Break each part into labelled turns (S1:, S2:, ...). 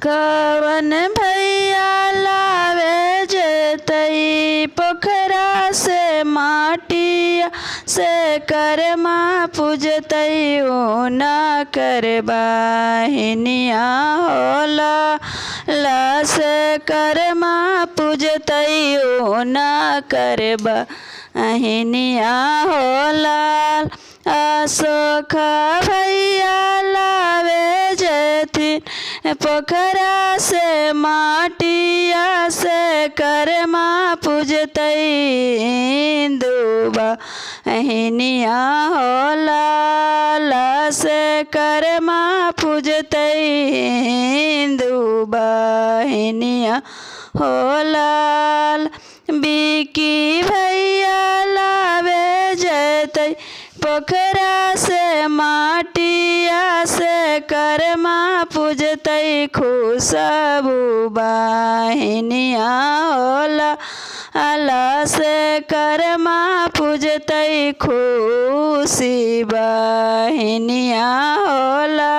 S1: कवन भैया लावे जतई पोखरा से माटिया से करमा पूजतई ओ न कर बहिनिया होला ला से करमा पूजतई ओ न कर बहिनिया होला। अशोक भैया लावे जथिन पोखरा से माटिया से करमा पूजतई इंदुबा हिनिया होला ला से करमा पूजतई इंदुबा हिनिया होला। बिकी भैया लावे जतई पोखरा से माटिया से करमा पूजतई खुशबू बहिनिया होला अला से करमा पूजतई खुशी बहिनिया होला।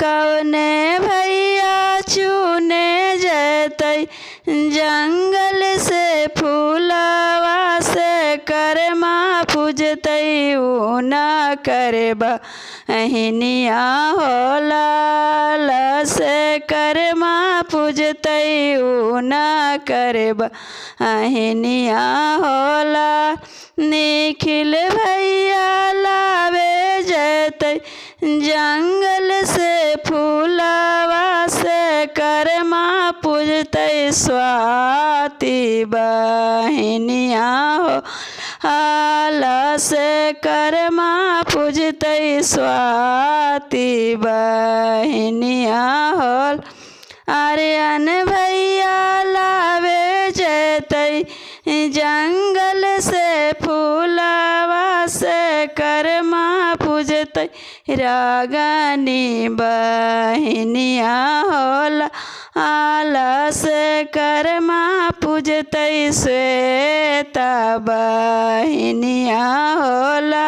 S1: कौने भैया चुने जतई जंगल से फूलवा से करमा पूजतई ऊ न करबा हिनिया होला ला से करमा पूजतई ऊ न करबा हिनिया होला। निखिल भैया लावे जतई जंगल से फूलवा से करमा पूजतई स्वाति बहिनिया हो हाला से करमा पूजतई स्वाति बहिनिया होल। आर्यन भैया लावे जतई जंगल से फूलवा से करमा पूजतई रागनी बहिनिया होला आला से करमा पूजतई श्वेता बहिनिया होला।